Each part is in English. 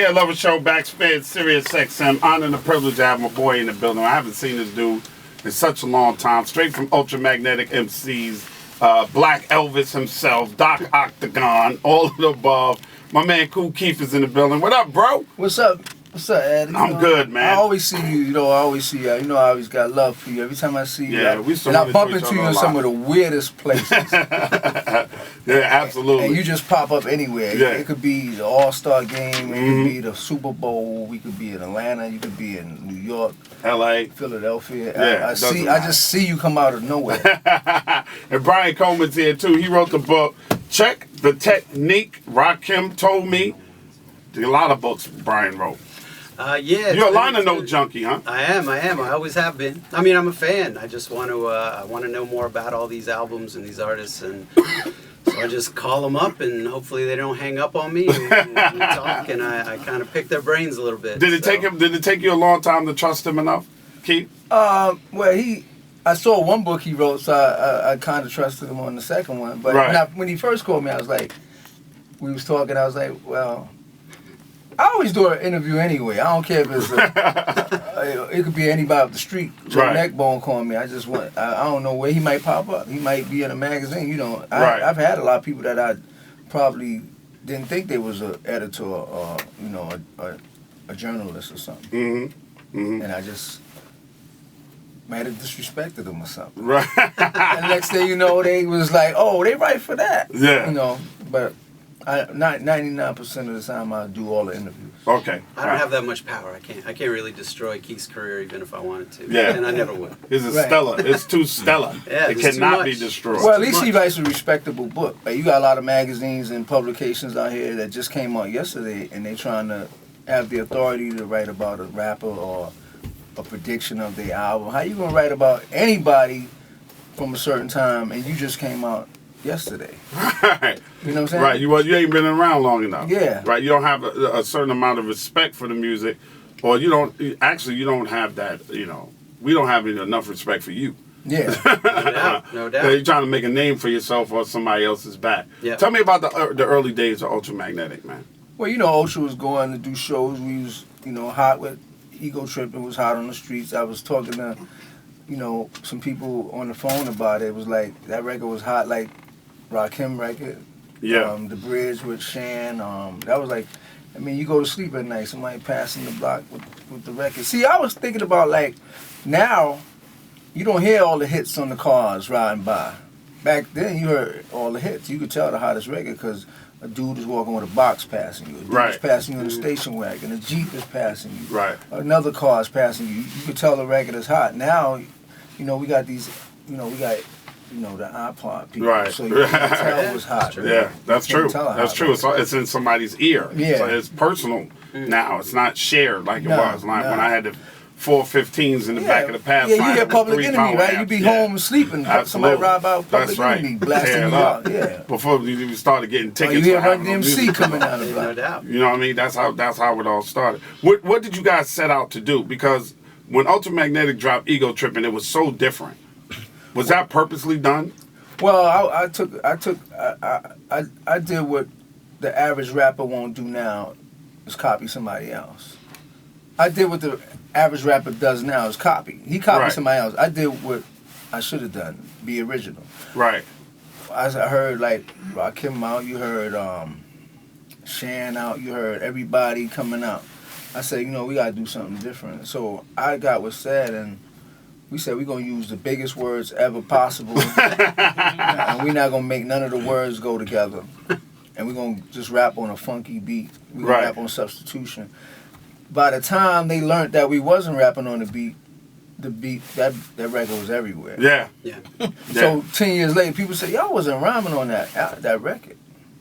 Yeah, Love a Show, Backspin, Sirius XM. Honor and the privilege to have my boy in the building. I haven't seen this dude in such a long time. Straight from Ultramagnetic MCs, Black Elvis himself, Doc Octagon, all of the above. My man Kool is in the building. What up, bro? What's up? What's up, Ed? I'm good, man. I always see you, I always see you. You know I always got love for you. Every time I see you, yeah, and I bump into you in some of the weirdest places. Yeah, absolutely. And you just pop up anywhere. Yeah. It could be the All-Star game, it could be the Super Bowl, we could be in Atlanta, you could be in New York, LA, Philadelphia. Yeah, I just see you come out of nowhere. And Brian Coleman's here too. He wrote the book, Check the Technique. Rakim told me. A lot of books Brian wrote. Yeah. You're a liner note junkie, huh? I am. I always have been. I mean, I'm a fan. I just want to know more about all these albums and these artists, and so I just call them up, and hopefully they don't hang up on me. And we talk, and I kind of pick their brains a little bit. Did it take you a long time to trust him enough, Keith? Well, I saw one book he wrote, so I kind of trusted him on the second one. But right. when he first called me, I was like, we was talking. I was like, well. I always do an interview anyway. I don't care if it's it could be anybody off the street. Joe Right. Neckbone calling me. I just want. I don't know where he might pop up. He might be in a magazine. You know. Right. I've had a lot of people that I probably didn't think they was an editor or a journalist or something. Mm-hmm. Mm-hmm. And I just might have disrespected them or something. Right. And next thing you know, they was like, "Oh, they right for that." Yeah. You know, but. 99% of the time I do all the interviews. Okay. I don't have that much power. I can't really destroy Keith's career even if I wanted to. Yeah. And I never would. It's stellar. It's too stellar. Yeah, it it's cannot too be much. destroyed. Well, at least he writes a respectable book. Like, you got a lot of magazines and publications out here that just came out yesterday, and they trying to have the authority to write about a rapper or a prediction of their album. How you gonna write about anybody from a certain time, and you just came out yesterday? Right. You know what I'm saying? Right. You ain't been around long enough. Yeah. Right. You don't have a certain amount of respect for the music, or you don't have that. We don't have enough respect for you. Yeah. No doubt. You're trying to make a name for yourself or somebody else's back. Yeah. Tell me about the early days of Ultramagnetic, man. Well, Ultra was going to do shows. We was, hot with Ego Tripping, was hot on the streets. I was talking to, some people on the phone about it. It was like, that record was hot, like Rakim record. Yeah. The Bridge with Shan. That was like, you go to sleep at night, somebody passing the block with the record. See, I was thinking about, like, now, you don't hear all the hits on the cars riding by. Back then, you heard all the hits. You could tell the hottest record because a dude is walking with a box passing you. A dude is passing you in a station wagon. A Jeep is passing you. Right. Another car is passing you. You could tell the record is hot. Now, we got these, the iPod people. Right. So you can tell it was hot. Yeah, that's true. That's true. It's in somebody's ear. Yeah. So it's personal now. It's not shared like it was. Like when I had the 415s in the back of the Pathfinder. Yeah, you hear Public Enemy, right? You be home sleeping. Absolutely. Somebody ride by with Public That's right. Enemy, blasting Tear you it out. up. Yeah. Before you started getting tickets. You hear for Run having DMC coming out of the No block. doubt. You know what I mean? That's how it all started. What did you guys set out to do? Because when Ultramagnetic dropped Ego Tripping, it was so different. Was that purposely done? Well, I did what the average rapper won't do now, is copy somebody else. I did what the average rapper does now, is copy. He copied somebody else. I did what I should have done, be original. Right. I heard like Rakim out, you heard Shan out, you heard everybody coming out. I said, we gotta do something different. So I got with Sad, and we said we're gonna use the biggest words ever possible, and we're not gonna make none of the words go together. And we're gonna just rap on a funky beat. We're gonna rap on substitution. By the time they learned that we wasn't rapping on the beat, that record was everywhere. Yeah. Yeah. So 10 years later, people say, y'all wasn't rhyming on that record.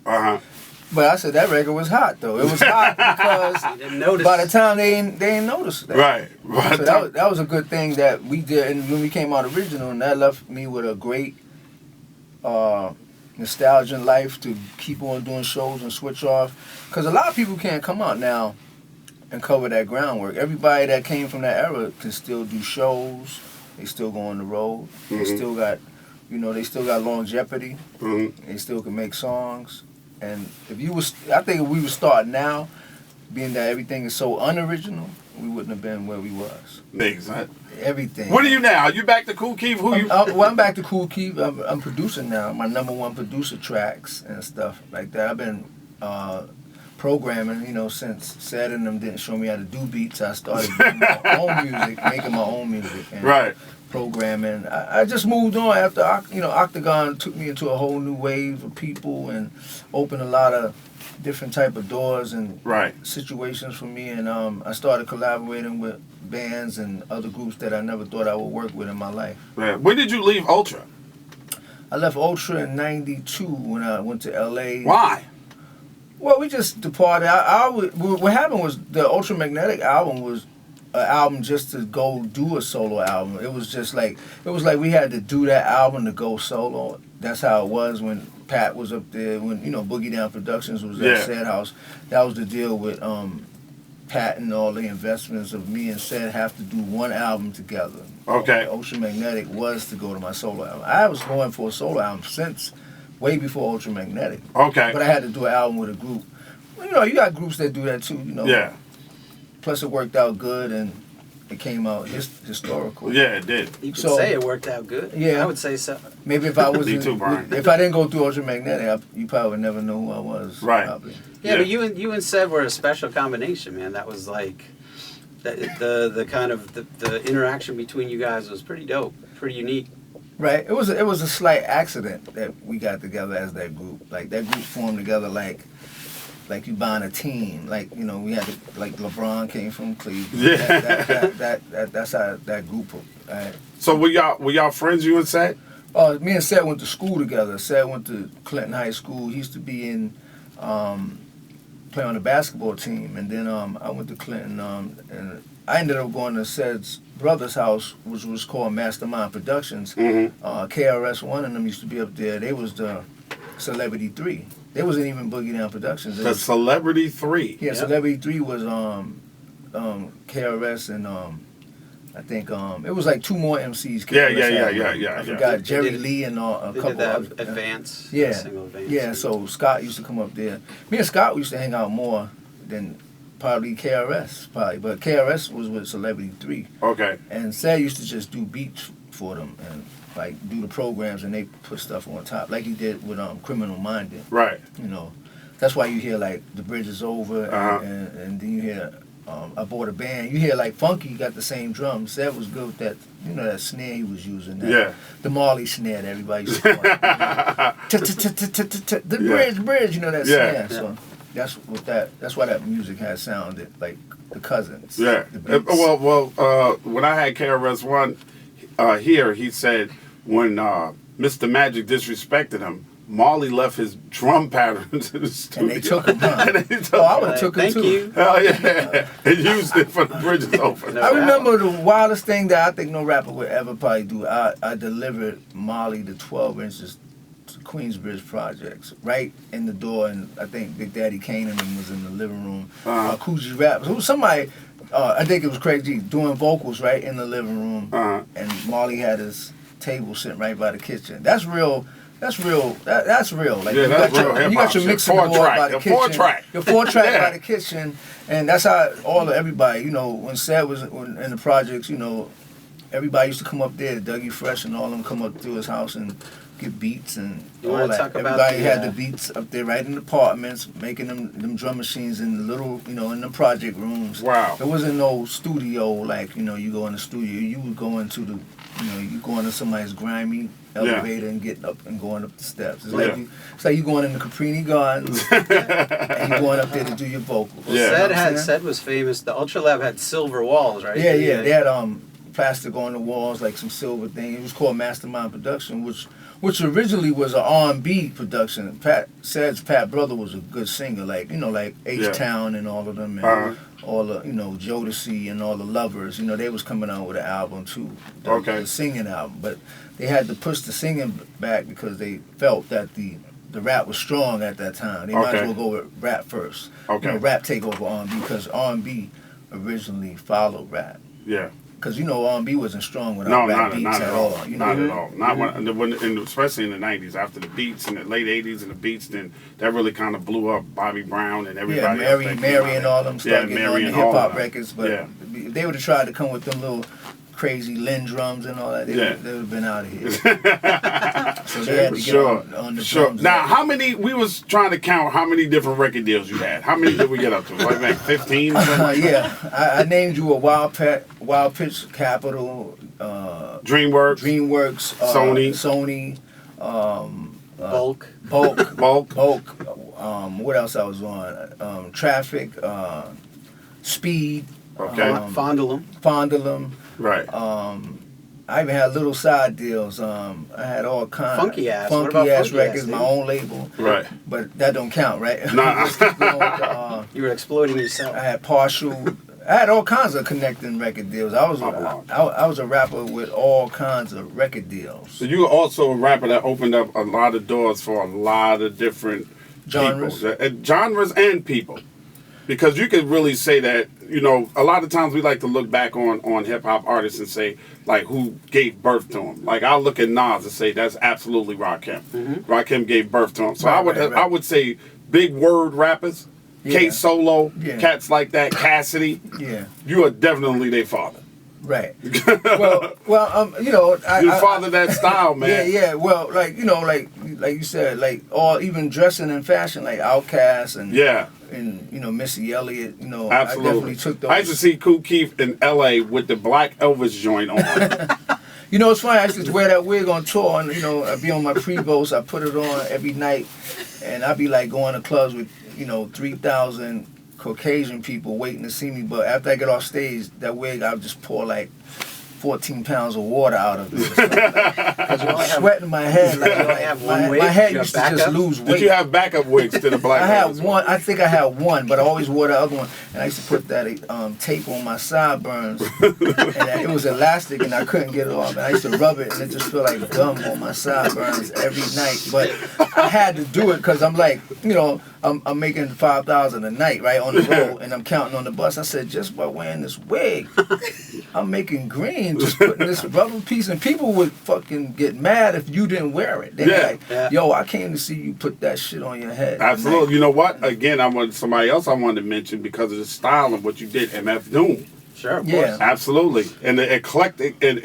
Uh-huh. But I said that record was hot though. It was hot because Didn't notice. by the time they ain't noticed that. Right. So that was a good thing that we did, and when we came out original, and that left me with a great nostalgia in life to keep on doing shows and switch off. Because a lot of people can't come out now and cover that groundwork. Everybody that came from that era can still do shows. They still go on the road. Mm-hmm. They still got, they still got longevity. Mm-hmm. They still can make songs. And I think if we would start now, being that everything is so unoriginal, we wouldn't have been where we was. Makes sense. Everything. What are you now? You back to Kool Keith? Who you? I'm back to Kool Keith. I'm producing now. My #1 producer tracks and stuff like that. I've been programming, since Sad and them didn't show me how to do beats. I started doing my own music, making my own music. And Right. Programming. I just moved on after, Octagon took me into a whole new wave of people and opened a lot of different type of doors and Right. situations for me. And I started collaborating with bands and other groups that I never thought I would work with in my life. Yeah. When did you leave Ultra? I left Ultra in '92 when I went to LA. Why? Well, we just departed. What happened was the Ultramagnetic album was an album just to go do a solo album. It was like we had to do that album to go solo. That's how it was when Pat was up there, when Boogie Down Productions was at Sad House. That was the deal with Pat and all the investments of me and Sad have to do one album together. Okay. Ultramagnetic was to go to my solo album. I was going for a solo album since way before Ultramagnetic. Okay. But I had to do an album with a group. You got groups that do that too, Yeah. Plus it worked out good and it came out historical. Yeah, it did. You could say it worked out good. Yeah. I would say so. Maybe if I Me wasn't, too, Brian. if I didn't go through Ultramagnetic, you probably would never know who I was. Right. Probably. Yeah, but you and Seb were a special combination, man. That was like the kind of the interaction between you guys was pretty dope, pretty unique. Right. It was a slight accident that we got together as that group. Like that group formed together like you buying a team. Like we had LeBron came from Cleveland. Yeah. That's how that group. So were y'all friends? You and Seth? Me and Seth went to school together. Seth went to Clinton High School. He used to be in play on the basketball team, and then I went to Clinton, and I ended up going to Seth's brother's house, which was called Mastermind Productions. Mm-hmm. KRS-One and them used to be up there. They was the Celebrity 3. They wasn't even Boogie Down Productions. The Celebrity 3. Yeah, yep. Celebrity 3 was KRS and I think it was like two more MCs. Yeah. I forgot Jerry Lee and a couple of Advance. Yeah, Single Advance. yeah. So Scott used to come up there. Me and Scott used to hang out more than probably KRS, but KRS was with Celebrity 3. Okay. And Sad used to just do beats for them and like do the programs, and they put stuff on top, like he did with Criminal Minded. Right. That's why you hear like The Bridge Is Over, and then you hear I Bought a Band. You hear like Funky got the same drums. Sad was good with that, that snare he was using. The Marley snare that everybody used to the bridge, that snare. So that's why that music had sounded like the Cousins. Yeah. The beats. Well, when I had KRS-One here, he said when Mr. Magic disrespected him, Marley left his drum patterns in the studio. And they took him down. I would have took him too. Thank you. Hell yeah. And used it for The Bridge Is Over. I remember the wildest thing that I think no rapper would ever probably do. I delivered Marley the 12 inches to Queensbridge Projects right in the door, and I think Big Daddy Kane and them was in the living room. Coogee Rap. It was somebody, I think it was Craig G, doing vocals right in the living room, and Marley had his table sitting right by the kitchen. That's real. That's real. That's real. Like you got your mixing board by the kitchen. Your 4-track by the kitchen, and that's how everybody. When Sad was in the projects, everybody used to come up there. Dougie Fresh and all of them come up to his house and get beats and all that. Everybody had the beats up there right in the apartments, making them drum machines in the little, in the project rooms. Wow. There wasn't no studio like, you go in the studio. You would go into you go into somebody's grimy elevator and getting up and going up the steps. It's like you going in the Caprini Gardens and you going up there to do your vocals. Well, Sed was famous. The Ultra Lab had silver walls, right? Yeah. They had plastic on the walls, like some silver thing. It was called Mastermind Production, which originally was an R&B production. Sad's Pat brother was a good singer, like H-Town and all of them, and all the Jodeci and all the Lovers. They was coming out with an album too, the singing album. But they had to push the singing back because they felt that the rap was strong at that time. They might as well go with rap first. Okay. Rap take over R&B because R&B originally followed rap. Yeah. Because, R&B wasn't strong without rap beats not at at all. all. Not at all. Not when, and especially in the 90s, after the beats, in the late 80s and the beats, then that really kind of blew up Bobby Brown and everybody else. Mary and all them started getting on the hip-hop records. But if they would have tried to come with them little crazy Lynn drums and all that, they would have been out of here. So they had to get on the drums. Now, we was trying to count how many different record deals you had. How many did we get up to? Like 15? Yeah. I named you a Wild Pitch, Capitol, DreamWorks, Sony, Bulk. What else I was on? Traffic, Speed. Okay. Fondulum. Right. I even had little side deals. I had all kinds. Funky ass Records, my own label. Right. But that don't count, right? Nah. You were exploiting yourself. I had Partial. I had all kinds of connecting record deals. I was a rapper with all kinds of record deals. So you were also a rapper that opened up a lot of doors for a lot of different genres, genres and people. Because you could really say that, a lot of times we like to look back on hip-hop artists and say, like, who gave birth to them. Like, I'll look at Nas and say, that's absolutely Rakim. Mm-hmm. Rakim gave birth to him. So I would say big word rappers, K-Solo, cats like that, Cassidy. Yeah. You are definitely their father. Right. Well, you father that style, man. Yeah. Well, like you said, like even dressing in fashion, like Outkast and Missy Elliott. Absolutely. I definitely took those. I used to see Kool Keith in L.A. with the Black Elvis joint on. It's funny. I used to wear that wig on tour, and I'd be on my Prevost. I put it on every night, and I'd be like going to clubs with 3,000. Caucasian people waiting to see me, but after I get off stage, that wig, I'll just pour like 14 pounds of water out of it. Because I was sweating my head. My head used to just lose weight. Did you have backup wigs to the Black I had one. I think I had one, but I always wore the other one. And I used to put that tape on my sideburns. And it was elastic, and I couldn't get it off. And I used to rub it, and it just felt like gum on my sideburns every night. But I had to do it because I'm like, I'm making $5,000 a night, right, on the road, and I'm counting on the bus. I said, just by wearing this wig, I'm making green, just putting this rubber piece, and people would fucking get mad if you didn't wear it. They'd be like, yo, I came to see you put that shit on your head. Absolutely. You know what? Again, I wanted somebody else I wanted to mention because of the style of what you did, MF Doom. Sure, of course. Absolutely. And the eclectic, and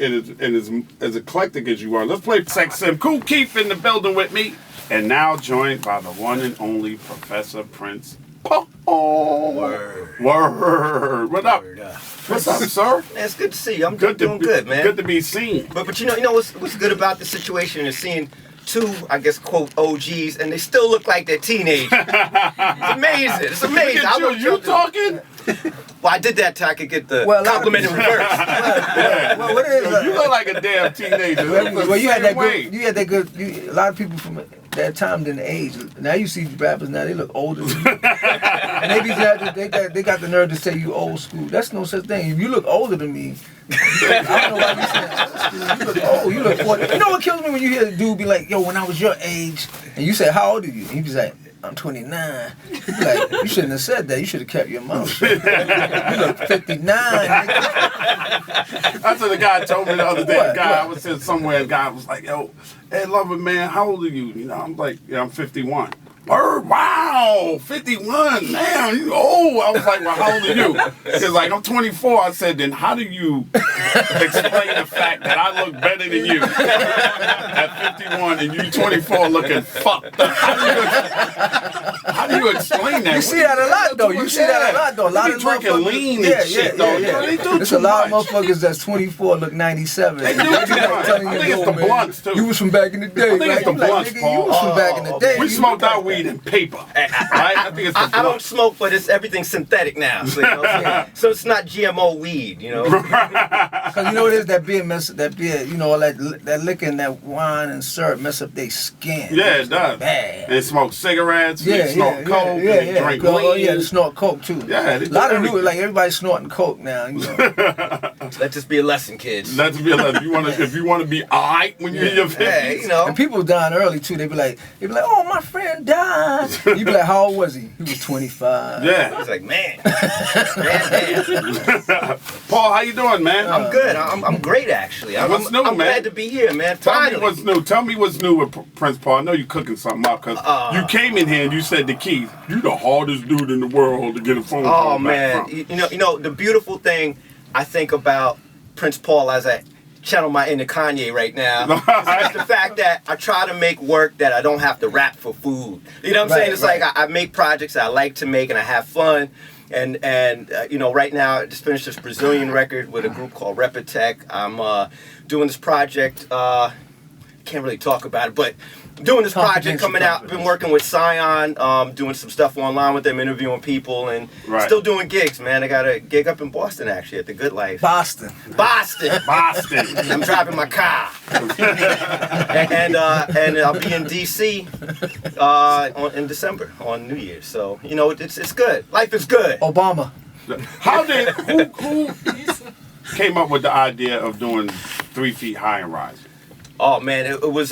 as eclectic as you are. Let's play Sex Sim. Kool Keith in the building with me. And now joined by the one and only Professor Prince. Word. What up? What's up, sir? Man, it's good to see you. I'm doing good, man. Good to be seen. But you know what's good about the situation is seeing two, I guess, quote, OGs, and they still look like they're teenagers. It's amazing. It's amazing. You talking? Well, I did that till I could get the compliment in reverse. Well, what is you look like a damn teenager. Well, you had that good. A lot of people from that time didn't age. Now you see rappers now, they look older than you. And they got the nerve to say you old school. That's no such thing. If you look older than me, I don't know why you saying old school. You look old. You look 40. You know what kills me when you hear a dude be like, yo, when I was your age, and you say, how old are you? And he be like, I'm 29. Like, you shouldn't have said that. You should have kept your mouth shut. You look 59. That's what the guy told me the other day. I was sitting somewhere, a guy was like, yo, hey, lover, man, how old are you? I'm like, I'm 51. Word, wow, 51, man, you old. I was like, well, how old are you? He was like, I'm 24. I said, then how do you explain the fact that I look better than you at 51 and you 24 looking fucked up? How do you explain that? You see that a lot, though. A lot of drinking lean and shit, though. They do There's a lot of motherfuckers that's 24 look 97. They do too much. I think it's the blunts, too. You was from back in the day. I think it's the blunts, Paul. You was from back in the day. We smoked our weed in paper. Right? I think it's the I don't smoke, but everything's synthetic now. So it's not GMO weed, Because you know what it is, that beer, that liquor and that wine and syrup mess up their skin. Yeah, it does. Bad. They smoke cigarettes, they snort coke, they drink lean. Oh yeah, they snort coke too. Yeah, a lot of new, like everybody's snorting coke now. Let this be a lesson, kids. Let this be a lesson. If you want to be alright when you're in your 50s. Hey, And people dying early too. They be like, oh, my friend died. You be like, how old was he? He was 25. Yeah. I was like, man. Paul, how you doing, man? I'm good. I'm great, actually. What's new, I'm man? glad to be here, man. Tell Finally. me what's new. Tell me what's new with Prince Paul. I know you're cooking something up because you came in here and you said to Keith, "You the hardest dude in the world to get a phone call Oh man, back from." you know the beautiful thing I think about Prince Paul as I channel my inner Kanye right now is the fact that I try to make work that I don't have to rap for food. You know what I'm saying? It's like I make projects I like to make and I have fun. And you know, right now I just finished this Brazilian record with a group called Repitech. I'm doing this project. Can't really talk about it, but doing this project coming out. Been working with Scion, doing some stuff online with them, interviewing people, and still doing gigs, man. I got a gig up in Boston actually at the Good Life. Boston. I'm driving my car, and I'll be in DC in December on New Year's. So you know it's good. Life is good. Obama. How did who came up with the idea of doing 3 Feet High and Rising? Oh man, it was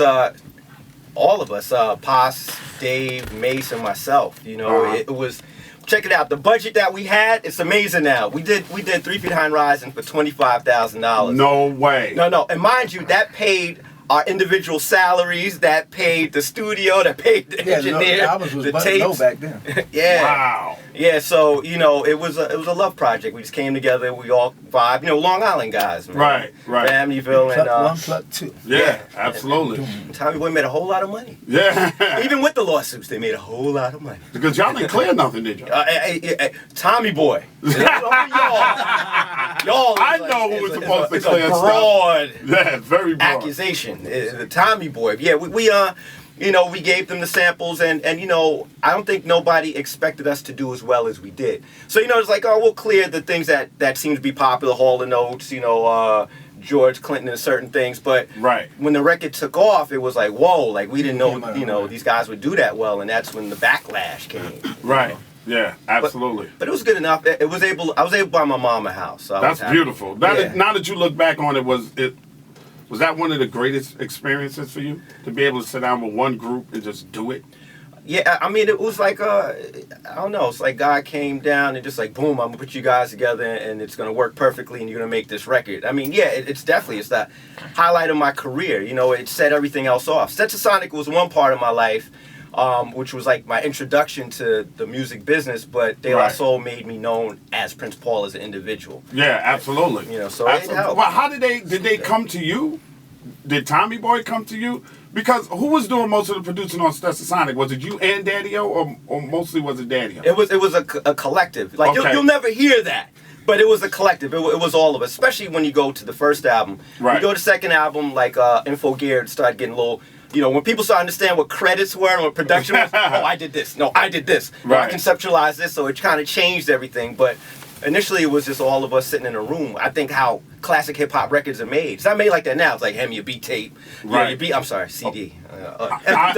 all of us, Paz, Dave, Mace, and myself. You know, it was. Check it out. The budget that we had, it's amazing now. We did 3 Feet High and Rising for $25,000. No way. No. And mind you, that paid our individual salaries, that paid the studio, that paid the engineer, the tapes. Low back then. Yeah. Wow. Yeah, so you know, it was a love project. We just came together, we all vibe. You know, Long Island guys, man. Right. Familyville and Plug 1, plug 2. Yeah, absolutely. Tommy Boy made a whole lot of money. Yeah. Even with the lawsuits, they made a whole lot of money. Because y'all didn't clear nothing, did y'all? Tommy Boy. Y'all. I know who was supposed to clear stuff. Broad. Yeah, very broad. Accusation. The Tommy Boy. Yeah, we you know, we gave them the samples, and you know, I don't think nobody expected us to do as well as we did. So you know, it's like, oh, we'll clear the things that seem to be popular, Hall & Oates, you know, George Clinton and certain things. But when the record took off, it was like, whoa, like we didn't know, you know, these guys would do that well, and that's when the backlash came. Right. Yeah, absolutely. But it was good enough. I was able to buy my mom a house. So that's beautiful. Now that you look back on it, was that one of the greatest experiences for you to be able to sit down with one group and just do it? Yeah, I mean, it was like, I don't know, it's like God came down and just like, boom, I'm going to put you guys together and it's going to work perfectly and you're going to make this record. I mean, yeah, it's definitely that highlight of my career. You know, it set everything else off. Stetsasonic was one part of my life, which was like my introduction to the music business, but De La Soul made me known as Prince Paul as an individual. Yeah, absolutely. You know, so it helped. Well, how did they come to you? Did Tommy Boy come to you? Because who was doing most of the producing on Stetsasonic? Was it you and Daddy-O, or mostly was it Daddy-O? It was a collective. Like you'll never hear that. But it was a collective. It was all of us, especially when you go to the first album. Right. You go to the second album, like Info Gear, started getting a little, you know, when people start to understand what credits were and what production was, oh, I did this. No, I did this. No, I conceptualized this, so it kind of changed everything. But initially, it was just all of us sitting in a room. I think how classic hip-hop records are made. It's not made like that now. It's like, hand me your beat tape. I'm sorry, CD. I had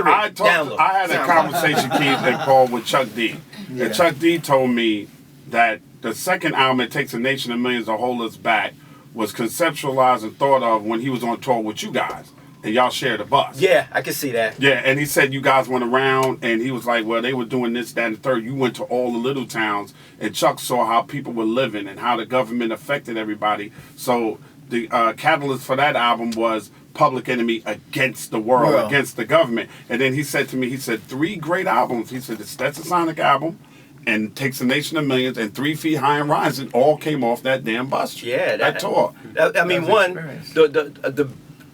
a conversation, Keith and Paul, with Chuck D. Yeah. And Chuck D told me that the second album, It Takes a Nation of Millions to Hold Us Back, was conceptualized and thought of when he was on tour with you guys. And y'all shared a bus. Yeah, I can see that. Yeah, and he said you guys went around, and he was like, well, they were doing this, that, and the third. You went to all the little towns, and Chuck saw how people were living and how the government affected everybody. So the catalyst for that album was Public Enemy against the world, against the government. And then he said to me, 3 great albums. He said the Stetsasonic album, and Takes a Nation of Millions, and 3 Feet High and Rising all came off that damn bus. Yeah, that tour. I mean,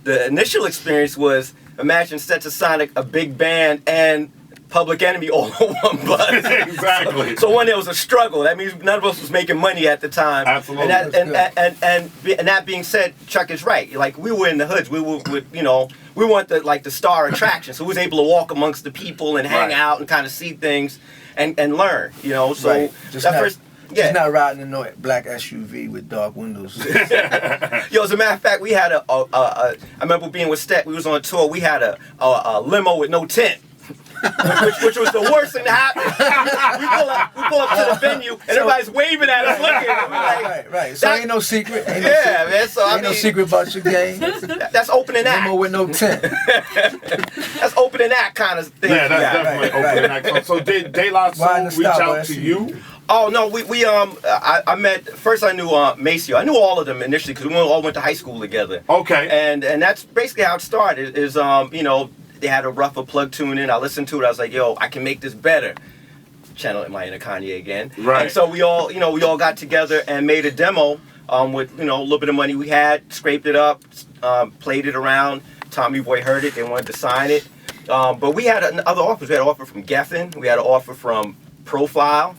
the initial experience was, imagine Stetsasonic, a big band, and Public Enemy all on one bus. Exactly. So one, there was a struggle. That means none of us was making money at the time. Absolutely. And that being said, Chuck is right. Like, we were in the hoods. We were, you know, we weren't the star attraction. So we was able to walk amongst the people and hang out and kind of see things and learn. You know, so Just not riding in no black SUV with dark windows. Yo, as a matter of fact, we had I remember being with Stet. We was on tour. We had a limo with no tent, which was the worst thing to happen. We pull up to the venue, and everybody's waving at us, looking. And we're like, right. So ain't no secret. Man. So ain't no secret about your game. That's opening act. Limo with no tent. That's opening act kind of thing. Yeah, that's definitely opening act. So did De La Soul reach out to you? Oh no, I met first. I knew Maceo. I knew all of them initially because we all went to high school together. Okay. And that's basically how it started. Is you know, they had a rougher plug tune in. I listened to it. I was like, yo, I can make this better. Channel my inner Kanye again. Right. And so we all got together and made a demo with a little bit of money we had, scraped it up, played it around. Tommy Boy heard it. They wanted to sign it. But we had other offers. We had an offer from Geffen. We had an offer from Profile.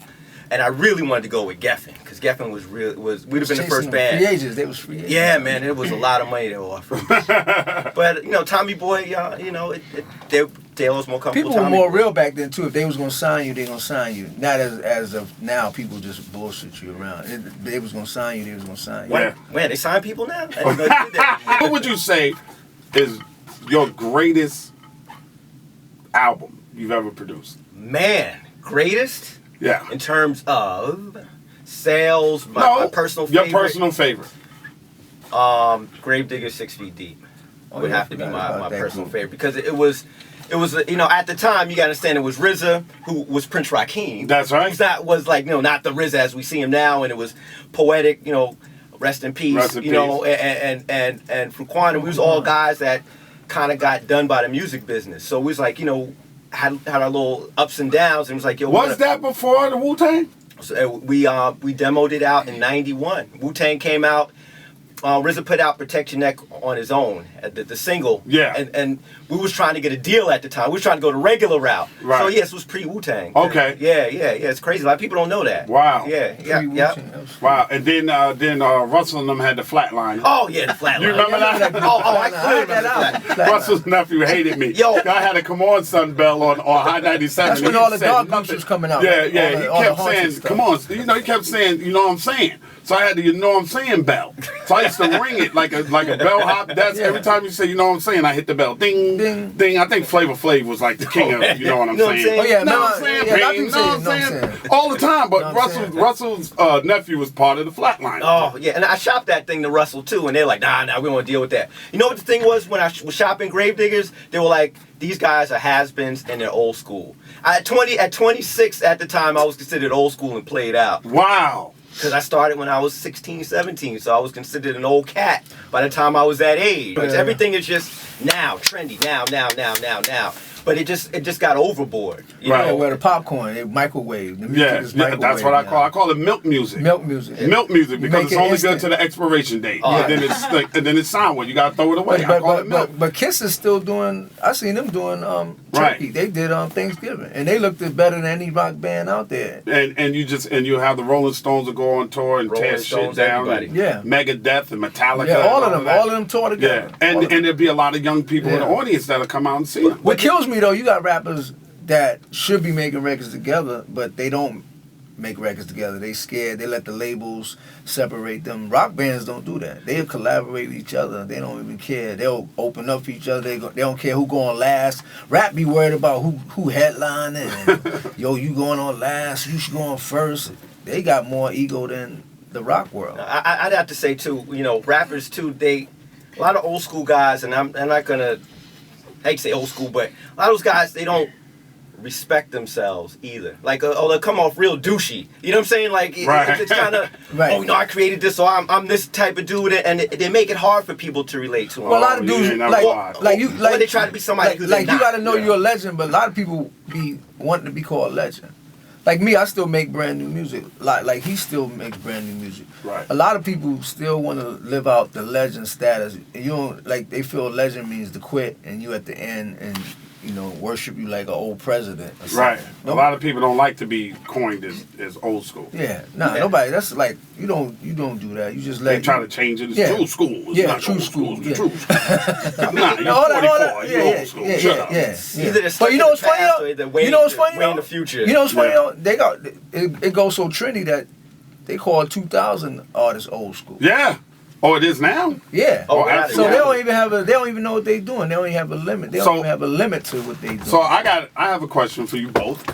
And I really wanted to go with Geffen because Geffen we'd have been the first band. Free agents, they was free agents. Yeah, man, it was a lot of money they were offering. But Tommy Boy, they was more comfortable. People were Tommy more Boy. real back then too. If they was gonna sign you, they gonna sign you. Not as of now, people just bullshit you around. If they was gonna sign you, they was gonna sign you. Yeah. Man, they sign people now. I didn't know they did that. What would you say is your greatest album you've ever produced? Man, greatest Yeah. in terms of sales. My personal favorite. Your personal favorite. Gravedigger 6 Feet Deep Oh, would yeah, have to be I forgot my about that personal group. favorite because it was at the time you gotta understand it was RZA who was Prince Rakeem. That's right. Was not the RZA as we see him now, and it was poetic. Rest in peace. Rest in peace. And Fuquana, we was all guys that kind of got done by the music business. So it was like had our little ups and downs, and it was like Was that before the Wu-Tang? So we demoed it out in '91. Wu-Tang came out. RZA put out Protect Your Neck on his own, the single. Yeah. And we was trying to get a deal at the time. We was trying to go the regular route. Right. So yes, it was pre-Wu-Tang. Okay. Yeah. It's crazy. A lot of people don't know that. Wow. Yeah. Wu-Tang, that was- Wow. And then Russell and them had the flatline. Oh yeah, the flatline. You remember that? I clearly remember that. Russell's nephew hated me. Yo. I had a Come On Son Bell on High 97. That's when He all the said dog nothing. groups was coming out. Yeah, right? yeah. All the He haunted kept saying, stuff. come on. He kept saying, you know what I'm saying? So I had the, you know what I'm saying, bell. So I used to ring it like a bellhop. That's every time you say, you know what I'm saying, I hit the bell. Ding, Ding. ding. I think Flavor Flav was like the king of, you know what I'm saying. Oh yeah, You know what I'm no, saying? yeah, a lot of Bing, people know what say I'm it, know what I'm saying? saying. All the time, but Know what I'm saying? Russell's nephew was part of the flatline. Oh yeah, and I shopped that thing to Russell too, and they're like, nah, we don't want to deal with that. You know what the thing was when I was shopping Gravediggers? They were like, these guys are has-beens and they're old school. At 26 at the time, I was considered old school and played out. Wow. Because I started when I was 16, 17, so I was considered an old cat by the time I was that age. Yeah. Everything is just now, trendy, now. But it just got overboard. You Right. Yeah, know? where the popcorn, they microwave. The music Yeah, is yeah, microwave that's what I now. call. I call it milk music. Milk music. Milk music because Make it's it only instant. good to the expiration date, Oh, and then it's like, and then it's sour. You gotta throw it away. I call it milk. But Kiss is still doing. I seen them doing Right. turkey. They did Thanksgiving, and they looked better than any rock band out there. And you have the Rolling Stones to go on tour and Rolling tear shit Stones, down. everybody. And Yeah. Megadeth and Metallica. Yeah, all and of them, that. all of them tore together. Yeah, All of them. and there'd be a lot of young people in the Yeah. audience that'll come out and see them. What kills me though, you got rappers that should be making records together, but they don't make records together. They scared. They let the labels separate them. Rock bands don't do that. They'll collaborate with each other. They don't even care. They'll open up for each other. They don't care who going last. Rap be worried about who headlining and yo, you going on last. You should go on first. They got more ego than the rock world. I'd have to say too, rappers too, a lot of old school guys, and I'm not gonna, I hate to say old school, but a lot of those guys, they don't respect themselves either. Like, they'll come off real douchey. You know what I'm saying? Like, Right. it's kind of, Right. I created this, so I'm this type of dude, and they make it hard for people to relate to them. Well, a lot of you dudes ain't never like lied. They try to be somebody who they're you not. got to know Yeah. you're a legend, but a lot of people be wanting to be called legend. Like me, I still make brand new music. Like he still makes brand new music. Right. A lot of people still want to live out the legend status. You don't like they feel legend means to quit and you at the end and worship you like an old president. Or something. Right. No- A lot of people don't like to be coined as old school. Yeah. Yeah. Nobody. That's like you don't do that. You just They let. try to change it. It's Yeah. true school. It's Yeah, not true old school, It's the yeah. true school. Nah, you're All that- 44. You're yeah, old school. yeah, Shut yeah, up. yeah. Either they're stuck But you know in what's the funny past though? or they're way- You know what's funny way in though? the future. You know what's funny Yeah. though? They got it goes so trendy that they call 2000 artists old school. Yeah. Oh, it is now? Yeah. Oh, Oh, got it, So yeah. they don't even know what they doing. They don't even have a limit. They don't So- even have a limit to what they do. So I have a question for you both.